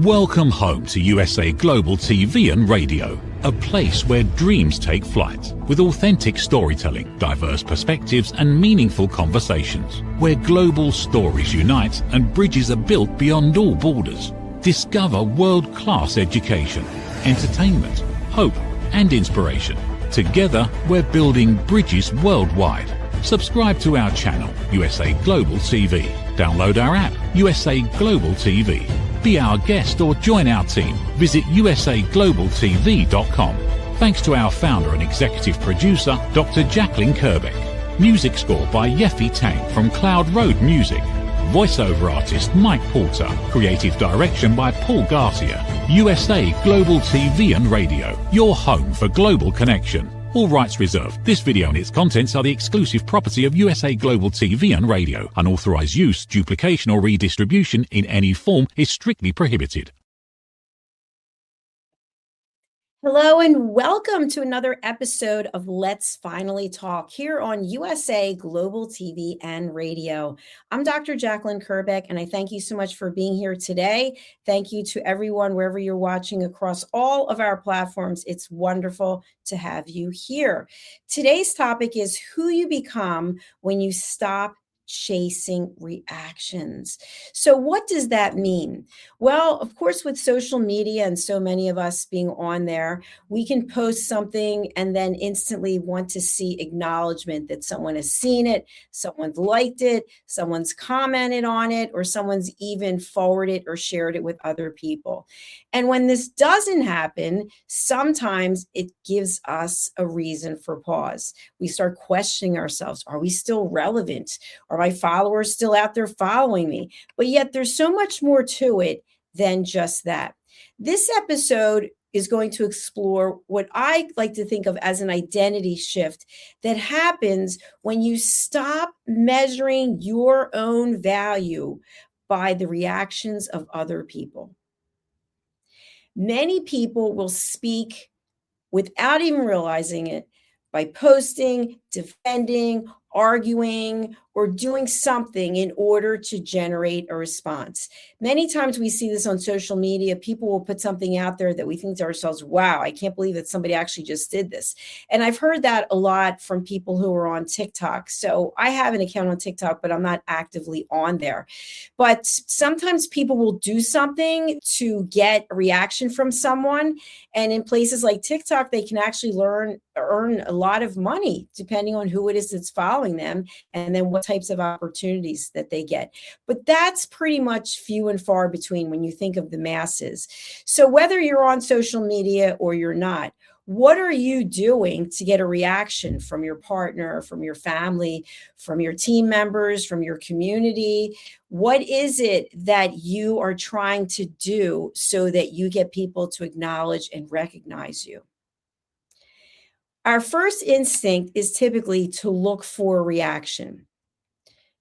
Welcome home to USA Global TV and Radio, a place where dreams take flight, with authentic storytelling, diverse perspectives and meaningful conversations, where global stories unite and bridges are built beyond all borders. Discover world-class education, entertainment, hope and inspiration. Together, we're building bridges worldwide. Subscribe to our channel, USA Global TV. Download our app, USA Global TV. Be our guest or join our team. Visit usaglobaltv.com. Thanks to our founder and executive producer, Dr. Jacalyn Kerbeck. Music score by Yeffy Tang from Cloud Road Music. Voiceover artist Mike Porter. Creative direction by Paul Garcia. USA Global TV and Radio. Your home for global connection. All rights reserved. This video and its contents are the exclusive property of USA Global TV and Radio. Unauthorized use, duplication or redistribution in any form is strictly prohibited. Hello and welcome to another episode of Let's Finally Talk here on USA Global TV and Radio. I'm Dr. Jacalyn Kerbeck, and I thank you so much for being here today. Thank you to everyone wherever you're watching across all of our platforms. It's wonderful to have you here. Today's topic is who you become when you stop chasing reactions. So what does that mean? Well, of course, with social media and so many of us being on there, we can post something and then instantly want to see acknowledgement that someone has seen it, someone's liked it, someone's commented on it, or someone's even forwarded or shared it with other people. And when this doesn't happen, sometimes it gives us a reason for pause. We start questioning ourselves. Are we still relevant? Are my followers still out there following me? But yet there's so much more to it than just that. This episode is going to explore what I like to think of as an identity shift that happens when you stop measuring your own value by the reactions of other people. Many people will speak without even realizing it by posting, defending, arguing, or doing something in order to generate a response. Many times we see this on social media. People will put something out there that we think to ourselves, wow, I can't believe that somebody actually just did this. And I've heard that a lot from people who are on TikTok. So I have an account on TikTok, but I'm not actively on there. But sometimes people will do something to get a reaction from someone. And in places like TikTok, they can actually earn a lot of money depending on who it is that's following them and then what types of opportunities that they get. But that's pretty much few and far between when you think of the masses. So whether you're on social media or you're not, what are you doing to get a reaction from your partner, from your family, from your team members, from your community? What is it that you are trying to do so that you get people to acknowledge and recognize you? Our first instinct is typically to look for a reaction.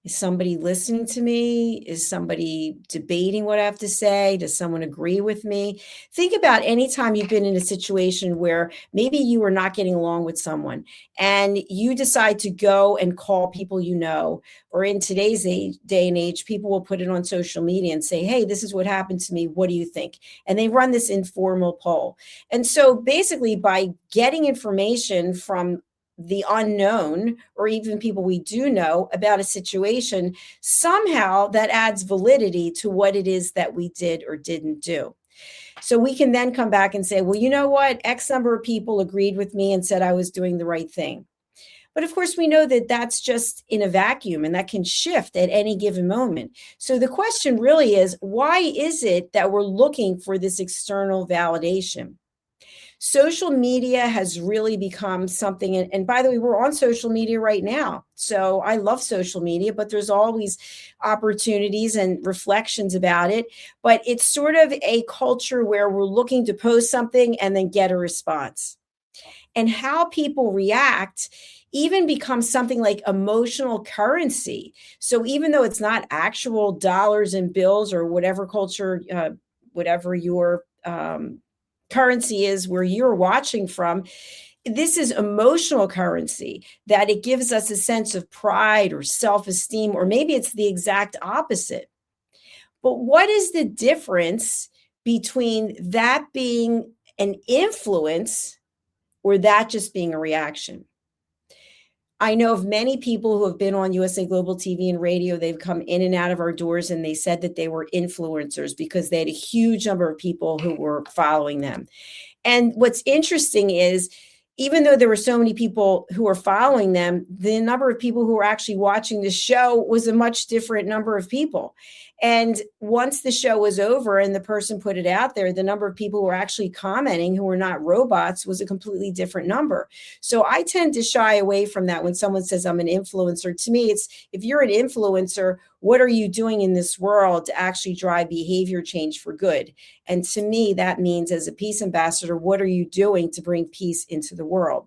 Is somebody listening to me? Is somebody debating what I have to say? Does someone agree with me? Think about any time you've been in a situation where maybe you are not getting along with someone and you decide to go and call people you know, or in today's day and age, people will put it on social media and say, hey, this is what happened to me. What do you think? And they run this informal poll. And so basically by getting information from the unknown or even people we do know about a situation, somehow that adds validity to what it is that we did or didn't do. So we can then come back and say, well, you know what? X number of people agreed with me and said I was doing the right thing. But of course, we know that that's just in a vacuum and that can shift at any given moment. So the question really is, why is it that we're looking for this external validation? Social media has really become something, and by the way, we're on social media right now. So I love social media, but there's always opportunities and reflections about it. But it's sort of a culture where we're looking to post something and then get a response. And how people react even becomes something like emotional currency. So even though it's not actual dollars and bills or whatever culture, whatever your currency is where you're watching from, this is emotional currency, that it gives us a sense of pride or self-esteem, or maybe it's the exact opposite. But what is the difference between that being an influence or that just being a reaction. I know of many people who have been on USA Global TV and radio. They've come in and out of our doors and they said that they were influencers because they had a huge number of people who were following them. And what's interesting is, even though there were so many people who were following them, the number of people who were actually watching the show was a much different number of people. And once the show was over and the person put it out there, the number of people who were actually commenting who were not robots was a completely different number. So I tend to shy away from that when someone says I'm an influencer. To me, it's, if you're an influencer, what are you doing in this world to actually drive behavior change for good? And to me, that means, as a peace ambassador, what are you doing to bring peace into the world?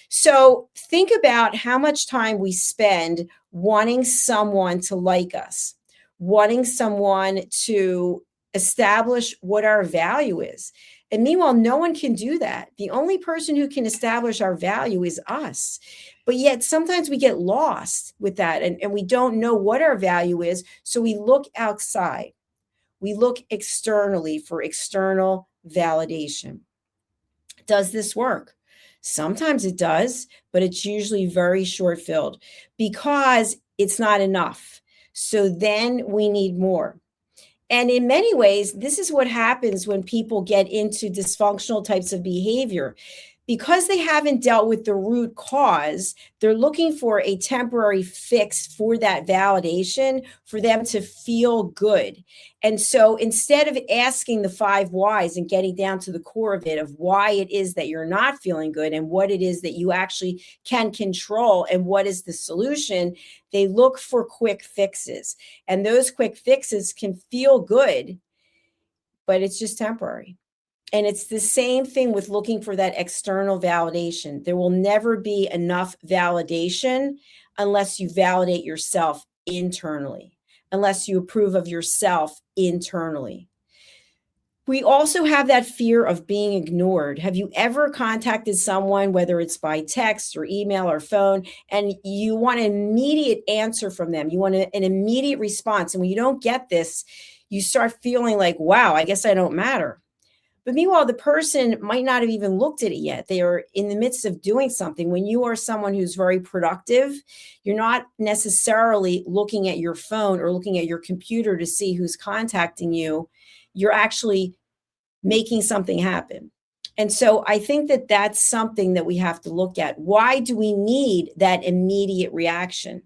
So think about how much time we spend wanting someone to like us, wanting someone to establish what our value is. And meanwhile, no one can do that. The only person who can establish our value is us. But yet sometimes we get lost with that and we don't know what our value is. So we look outside. We look externally for external validation. Does this work? Sometimes it does, but it's usually very short-filled because it's not enough. So then we need more. And in many ways, this is what happens when people get into dysfunctional types of behavior. Because they haven't dealt with the root cause, they're looking for a temporary fix for that validation for them to feel good. And so instead of asking the 5 whys and getting down to the core of it, of why it is that you're not feeling good and what it is that you actually can control and what is the solution, they look for quick fixes. And those quick fixes can feel good, but it's just temporary. And it's the same thing with looking for that external validation. There will never be enough validation unless you validate yourself internally, unless you approve of yourself internally. We also have that fear of being ignored. Have you ever contacted someone, whether it's by text or email or phone, and you want an immediate answer from them? You want an immediate response. And when you don't get this, you start feeling like, wow, I guess I don't matter. But meanwhile, the person might not have even looked at it yet. They are in the midst of doing something. When you are someone who's very productive, you're not necessarily looking at your phone or looking at your computer to see who's contacting you. You're actually making something happen. And so I think that that's something that we have to look at. Why do we need that immediate reaction?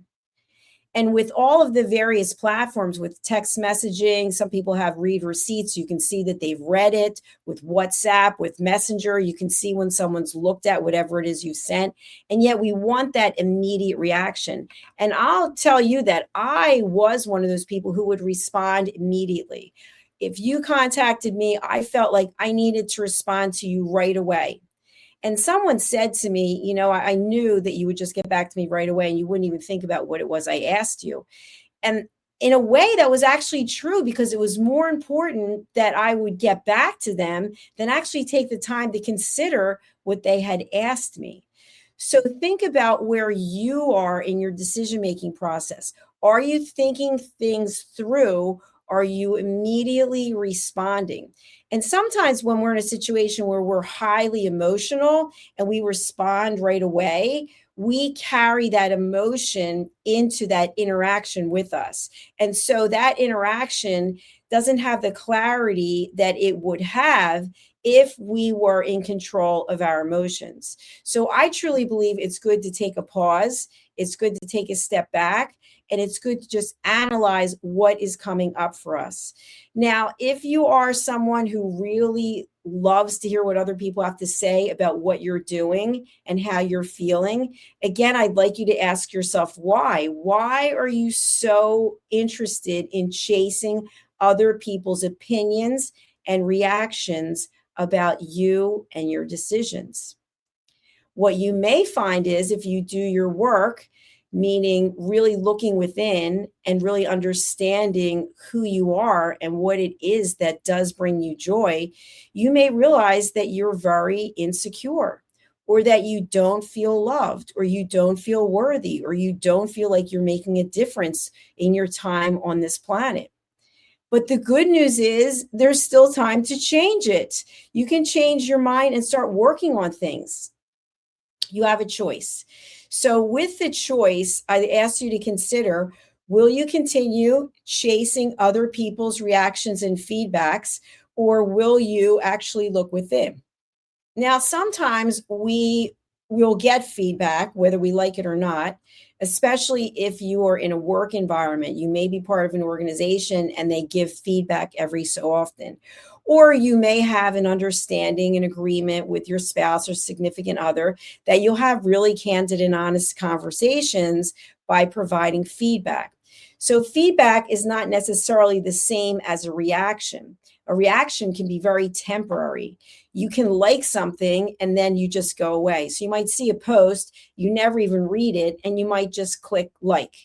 And with all of the various platforms, with text messaging, some people have read receipts. You can see that they've read it. With WhatsApp, with Messenger, you can see when someone's looked at whatever it is you sent. And yet we want that immediate reaction. And I'll tell you that I was one of those people who would respond immediately. If you contacted me, I felt like I needed to respond to you right away. And someone said to me, you know, I knew that you would just get back to me right away and you wouldn't even think about what it was I asked you. And in a way, that was actually true, because it was more important that I would get back to them than actually take the time to consider what they had asked me. So think about where you are in your decision-making process. Are you thinking things through? Are you immediately responding? And sometimes when we're in a situation where we're highly emotional and we respond right away, we carry that emotion into that interaction with us. And so that interaction doesn't have the clarity that it would have if we were in control of our emotions. So I truly believe it's good to take a pause. It's good to take a step back. And it's good to just analyze what is coming up for us. Now, if you are someone who really loves to hear what other people have to say about what you're doing and how you're feeling, again, I'd like you to ask yourself why. Why are you so interested in chasing other people's opinions and reactions about you and your decisions? What you may find is, if you do your work, meaning really looking within and really understanding who you are and what it is that does bring you joy, you may realize that you're very insecure, or that you don't feel loved, or you don't feel worthy, or you don't feel like you're making a difference in your time on this planet. But the good news is there's still time to change it. You can change your mind and start working on things. You have a choice. So with the choice, I ask you to consider, will you continue chasing other people's reactions and feedbacks, or will you actually look within? Now, sometimes we will get feedback, whether we like it or not, especially if you are in a work environment. You may be part of an organization and they give feedback every so often. Or you may have an understanding, an agreement with your spouse or significant other that you'll have really candid and honest conversations by providing feedback. So feedback is not necessarily the same as a reaction. A reaction can be very temporary. You can like something and then you just go away. So you might see a post, you never even read it, and you might just click like.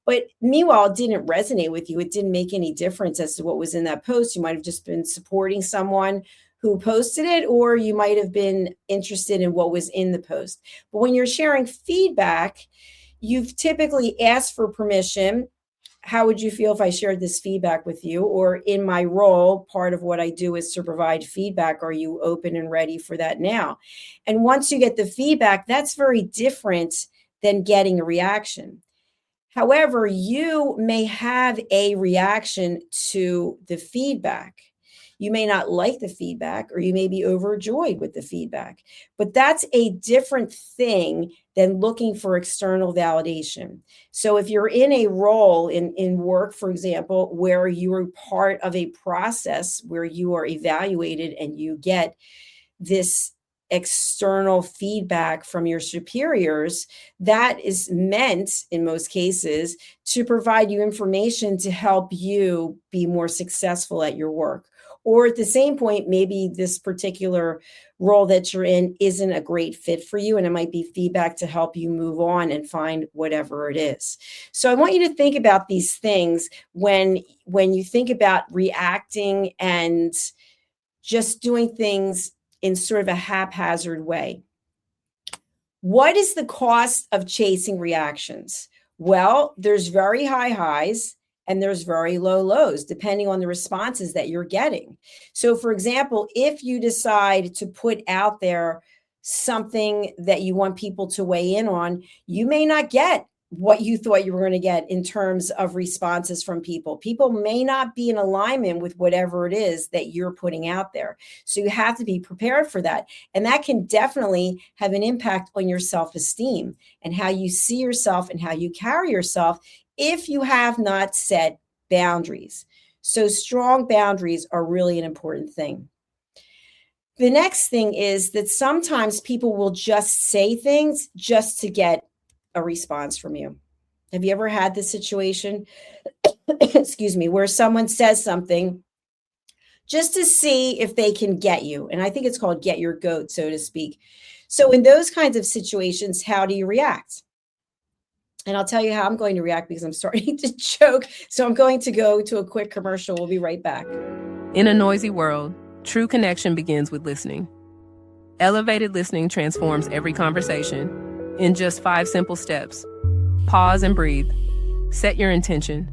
But meanwhile, it didn't resonate with you. It didn't make any difference as to what was in that post. You might have just been supporting someone who posted it, or you might have been interested in what was in the post. But when you're sharing feedback, you've typically asked for permission. How would you feel if I shared this feedback with you? Or in my role, part of what I do is to provide feedback. Are you open and ready for that now? And once you get the feedback, that's very different than getting a reaction. However, you may have a reaction to the feedback. You may not like the feedback, or you may be overjoyed with the feedback, but that's a different thing than looking for external validation. So if you're in a role in work, for example, where you are part of a process where you are evaluated and you get this external feedback from your superiors, that is meant in most cases to provide you information to help you be more successful at your work. Or at the same point, maybe this particular role that you're in isn't a great fit for you, and it might be feedback to help you move on and find whatever it is. So I want you to think about these things when you think about reacting and just doing things in sort of a haphazard way. What is the cost of chasing reactions? Well, there's very high highs and there's very low lows, depending on the responses that you're getting. So, for example, if you decide to put out there something that you want people to weigh in on, you may not get what you thought you were going to get in terms of responses from people. People may not be in alignment with whatever it is that you're putting out there. So you have to be prepared for that. And that can definitely have an impact on your self-esteem and how you see yourself and how you carry yourself if you have not set boundaries. So strong boundaries are really an important thing. The next thing is that sometimes people will just say things just to get a response from you. Have you ever had this situation, excuse me, where someone says something just to see if they can get you? And I think it's called get your goat, so to speak. So in those kinds of situations, how do you react? And I'll tell you how I'm going to react because I'm starting to choke. So I'm going to go to a quick commercial. We'll be right back. In a noisy world, true connection begins with listening. Elevated listening transforms every conversation in just 5 simple steps. Pause and breathe. Set your intention.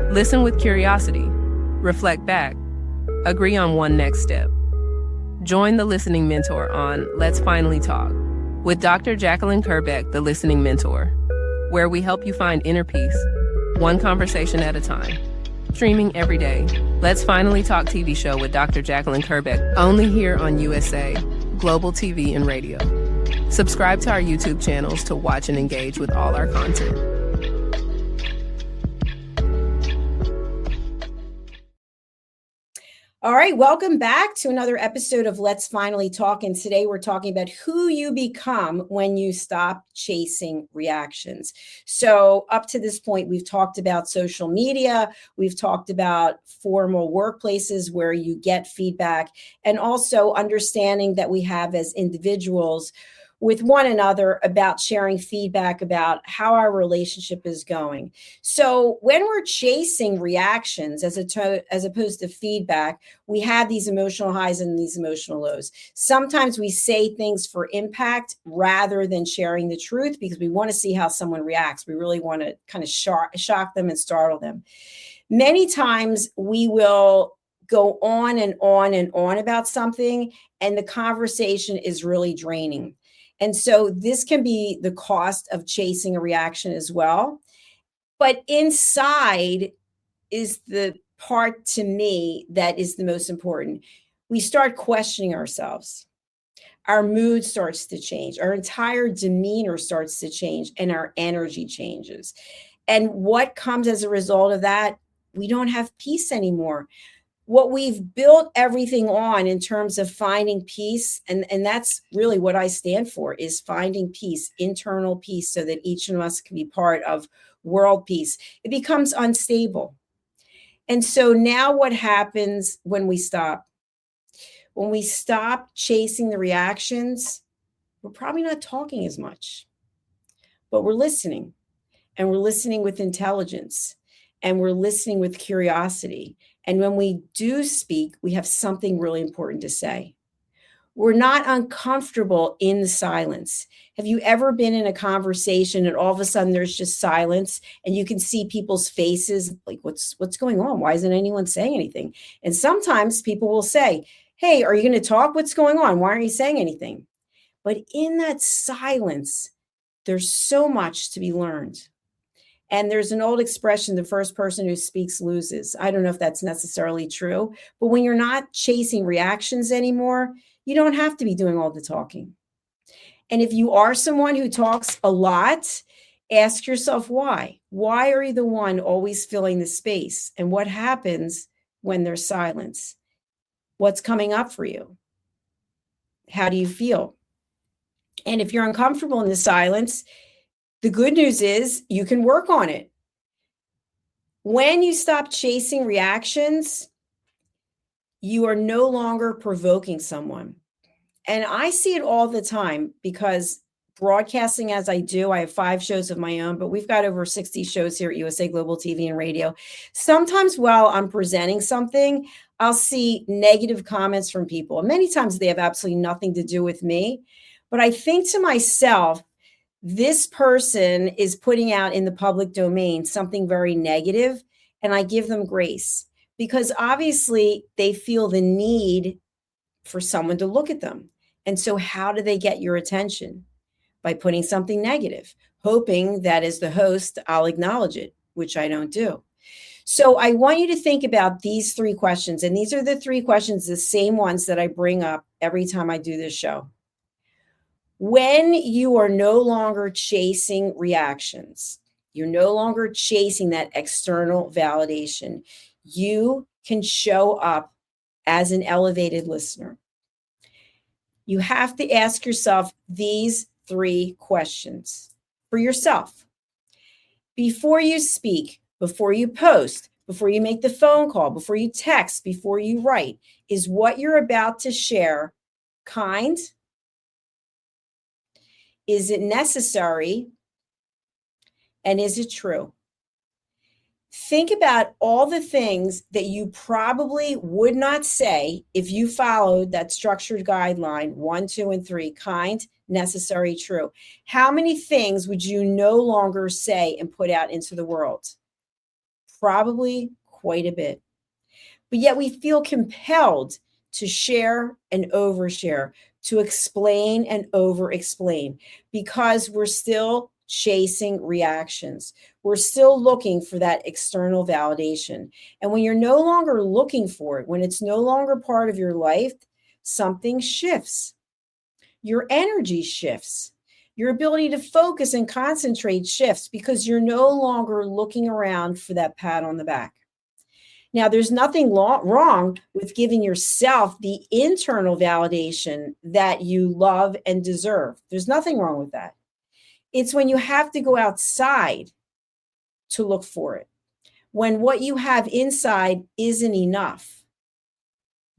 Listen with curiosity. Reflect back. Agree on one next step. Join the Listening Mentor on Let's Finally Talk with Dr. Jacalyn Kerbeck, the Listening Mentor, where we help you find inner peace, one conversation at a time. Streaming every day. Let's Finally Talk TV show with Dr. Jacalyn Kerbeck, only here on USA, Global TV and Radio. Subscribe to our YouTube channels to watch and engage with all our content. All right, welcome back to another episode of Let's Finally Talk. And today we're talking about who you become when you stop chasing reactions. So up to this point, we've talked about social media. We've talked about formal workplaces where you get feedback, and also understanding that we have as individuals with one another about sharing feedback about how our relationship is going. So when we're chasing reactions as opposed to feedback, we have these emotional highs and these emotional lows. Sometimes we say things for impact rather than sharing the truth because we want to see how someone reacts. We really want to kind of shock them and startle them. Many times we will go on and on and on about something, and the conversation is really draining. And so this can be the cost of chasing a reaction as well. But inside is the part to me that is the most important. We start questioning ourselves. Our mood starts to change. Our entire demeanor starts to change, and our energy changes. And what comes as a result of that? We don't have peace anymore. What we've built everything on in terms of finding peace, and that's really what I stand for, is finding peace, internal peace, so that each of us can be part of world peace. It becomes unstable. And so now what happens when we stop? When we stop chasing the reactions, we're probably not talking as much, but we're listening, and we're listening with intelligence, and we're listening with curiosity. And when we do speak, we have something really important to say. We're not uncomfortable in the silence. Have you ever been in a conversation and all of a sudden there's just silence and you can see people's faces like, what's going on? Why isn't anyone saying anything? And sometimes people will say, hey, are you going to talk? What's going on? Why aren't you saying anything? But in that silence, there's so much to be learned. And there's an old expression, the first person who speaks loses. I don't know if that's necessarily true, but when you're not chasing reactions anymore, you don't have to be doing all the talking. And if you are someone who talks a lot, ask yourself why. Why are you the one always filling the space? And what happens when there's silence? What's coming up for you? How do you feel? And if you're uncomfortable in the silence, the good news is you can work on it. When you stop chasing reactions, you are no longer provoking someone. And I see it all the time because broadcasting as I do, I have 5 shows of my own, but we've got over 60 shows here at USA Global TV and Radio. Sometimes while I'm presenting something, I'll see negative comments from people. And many times they have absolutely nothing to do with me. But I think to myself, this person is putting out in the public domain something very negative, and I give them grace because obviously they feel the need for someone to look at them. And so how do they get your attention? By putting something negative, hoping that as the host, I'll acknowledge it, which I don't do. So I want you to think about these 3 questions. And these are the 3 questions, the same ones that I bring up every time I do this show. When you are no longer chasing reactions, you're no longer chasing that external validation, you can show up as an elevated listener. You have to ask yourself these 3 questions for yourself. Before you speak, before you post, before you make the phone call, before you text, before you write, is what you're about to share kind? Is it necessary? And is it true? Think about all the things that you probably would not say if you followed that structured guideline 1, 2, and 3, kind, necessary, true. How many things would you no longer say and put out into the world? Probably quite a bit. But yet we feel compelled to share and overshare, to explain and over-explain, because we're still chasing reactions. We're still looking for that external validation. And when you're no longer looking for it, when it's no longer part of your life, something shifts. Your energy shifts. Your ability to focus and concentrate shifts because you're no longer looking around for that pat on the back. Now, there's nothing wrong with giving yourself the internal validation that you love and deserve. There's nothing wrong with that. It's when you have to go outside to look for it. When what you have inside isn't enough.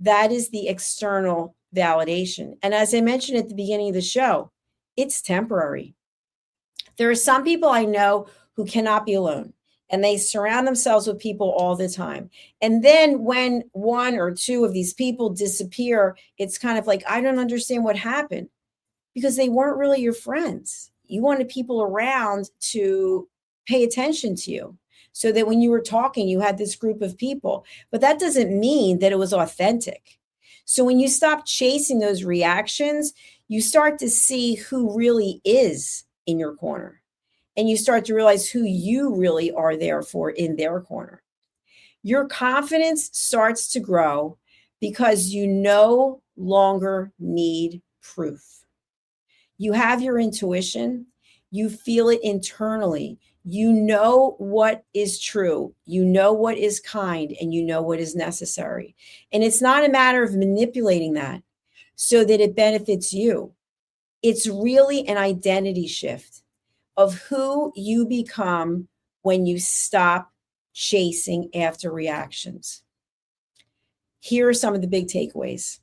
That is the external validation. And as I mentioned at the beginning of the show, it's temporary. There are some people I know who cannot be alone, and they surround themselves with people all the time. And then when 1 or 2 of these people disappear, it's kind of like, I don't understand what happened, because they weren't really your friends. You wanted people around to pay attention to you. so that when you were talking, you had this group of people. But that doesn't mean that it was authentic. So when you stop chasing those reactions, you start to see who really is in your corner. And you start to realize who you really are there for in their corner. Your confidence starts to grow because you no longer need proof. You have your intuition, you feel it internally. You know what is true, you know what is kind, and you know what is necessary. And it's not a matter of manipulating that so that it benefits you. It's really an identity shift of who you become when you stop chasing after reactions. Here are some of the big takeaways.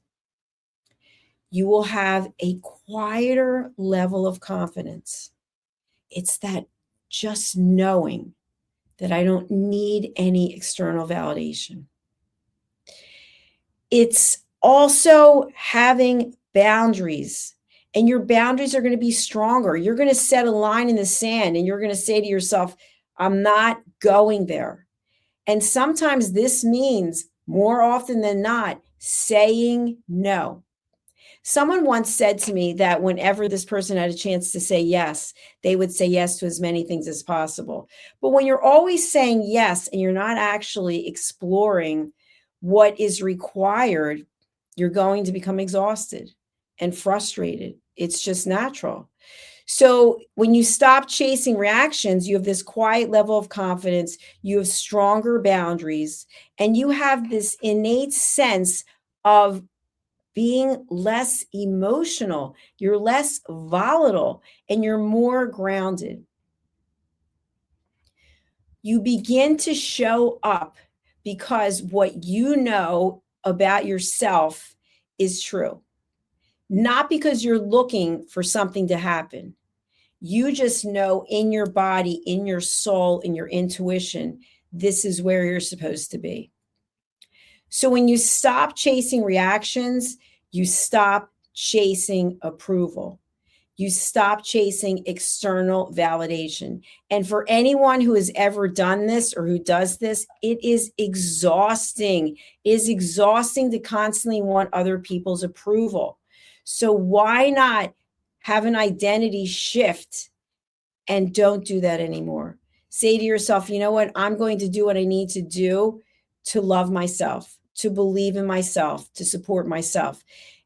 You will have a quieter level of confidence. It's that just knowing that I don't need any external validation. It's also having boundaries, and your boundaries are going to be stronger. You're going to set a line in the sand and you're going to say to yourself, I'm not going there. And sometimes this means, more often than not, saying no. Someone once said to me that whenever this person had a chance to say yes, they would say yes to as many things as possible. But when you're always saying yes and you're not actually exploring what is required, you're going to become exhausted and frustrated. It's just natural. So when you stop chasing reactions, you have this quiet level of confidence, you have stronger boundaries, and you have this innate sense of being less emotional. You're less volatile and you're more grounded. You begin to show up because what you know about yourself is true, not because you're looking for something to happen. You just know in your body, in your soul, in your intuition, this is where you're supposed to be. So when you stop chasing reactions, you stop chasing approval. You stop chasing external validation. And for anyone who has ever done this or who does this, it is exhausting. It is exhausting to constantly want other people's approval. So why not have an identity shift and don't do that anymore? Say to yourself, you know what? I'm going to do what I need to do to love myself, to believe in myself, to support myself,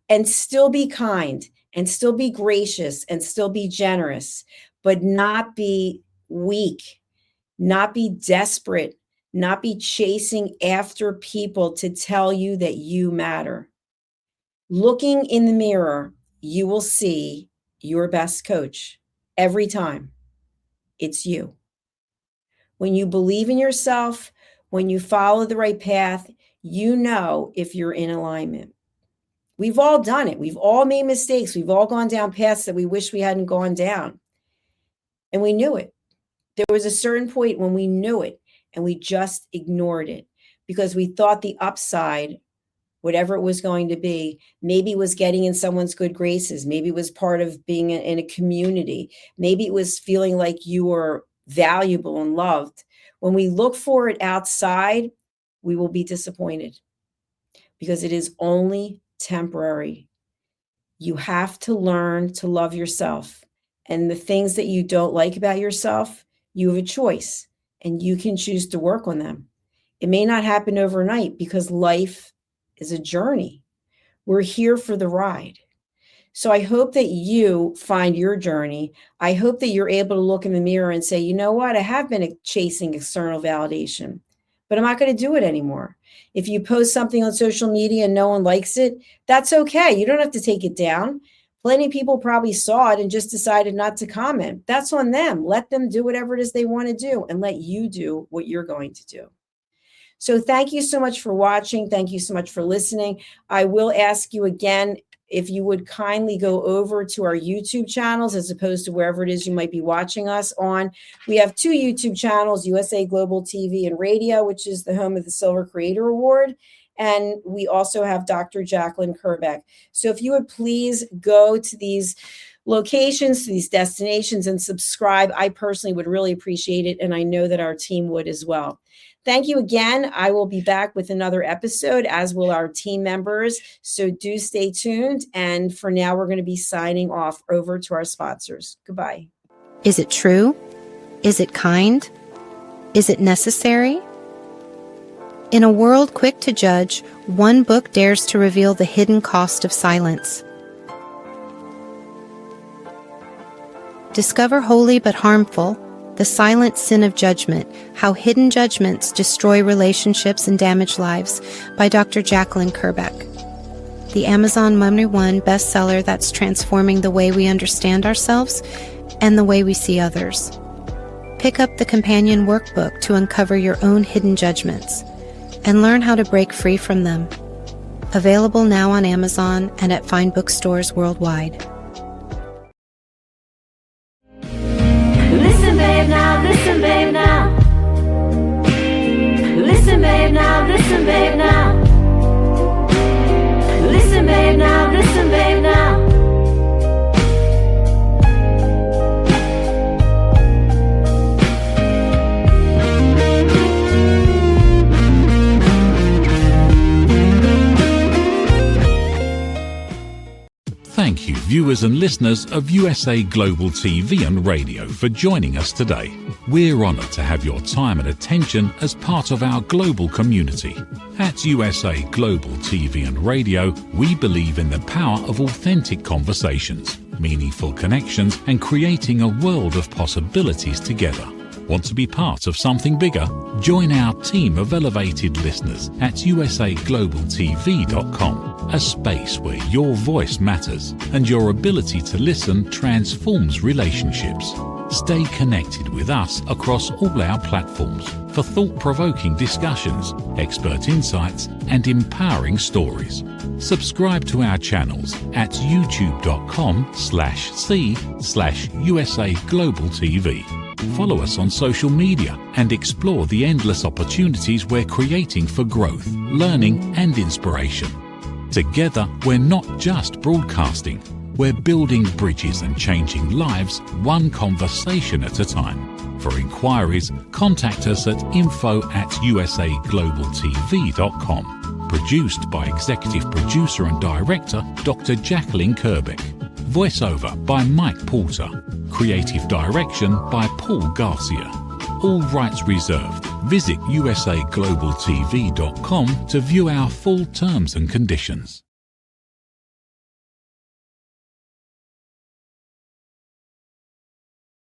and still be kind and still be gracious and still be generous, but not be weak, not be desperate, not be chasing after people to tell you that you matter. Looking in the mirror, you will see your best coach every time. It's you. When you believe in yourself, when you follow the right path, you know if you're in alignment. We've all done it. We've all made mistakes. We've all gone down paths that we wish we hadn't gone down. And we knew it. There was a certain point when we knew it and we just ignored it because we thought the upside, whatever it was going to be, maybe was getting in someone's good graces. Maybe it was part of being in a community. Maybe it was feeling like you were valuable and loved. When we look for it outside, we will be disappointed because it is only temporary. You have to learn to love yourself. And the things that you don't like about yourself, you have a choice and you can choose to work on them. It may not happen overnight because life is a journey. We're here for the ride. So I hope that you find your journey. I hope that you're able to look in the mirror and say, you know what? I have been chasing external validation, but I'm not going to do it anymore. If you post something on social media and no one likes it, that's okay. You don't have to take it down. Plenty of people probably saw it and just decided not to comment. That's on them. Let them do whatever it is they want to do and let you do what you're going to do. So thank you so much for watching. Thank you so much for listening. I will ask you again, if you would kindly go over to our YouTube channels as opposed to wherever it is you might be watching us on. We have two YouTube channels, USA Global TV and Radio, which is the home of the Silver Creator Award. And we also have Dr. Jacalyn Kerbeck. So if you would please go to these locations, to these destinations, and subscribe. I personally would really appreciate it, and I know that our team would as well. Thank you again. I will be back with another episode, as will our team members. So do stay tuned. And for now, we're going to be signing off over to our sponsors. Goodbye. Is it true? Is it kind? Is it necessary? In a world quick to judge, one book dares to reveal the hidden cost of silence. Discover Holy but Harmful: The Silent Sin of Judgment, How Hidden Judgments Destroy Relationships and Damage Lives, by Dr. Jacalyn Kerbeck. The Amazon #1 bestseller that's transforming the way we understand ourselves and the way we see others. Pick up the companion workbook to uncover your own hidden judgments and learn how to break free from them. Available now on Amazon and at fine bookstores worldwide. Listen, babe, now. Listen, babe, now. Listen, babe, now. Listen, babe, now. Listen, babe, now. Listen, babe, now. Thank you, viewers and listeners of USA Global TV and Radio, for joining us today. We're honoured to have your time and attention as part of our global community. At USA Global TV and Radio, we believe in the power of authentic conversations, meaningful connections, and creating a world of possibilities together. Want to be part of something bigger? Join our team of elevated listeners at usaglobaltv.com, a space where your voice matters and your ability to listen transforms relationships. Stay connected with us across all our platforms for thought-provoking discussions, expert insights, and empowering stories. Subscribe to our channels at youtube.com/c/USA Global TV. Follow us on social media and explore the endless opportunities we're creating for growth, learning, and inspiration. Together, we're not just broadcasting, we're building bridges and changing lives one conversation at a time. For inquiries, contact us at info@usaglobaltv.com. Produced by Executive Producer and Director Dr. Jacalyn Kerbeck. Voiceover by Mike Porter. Creative direction by Paul Garcia. All rights reserved. Visit usaglobaltv.com to view our full terms and conditions.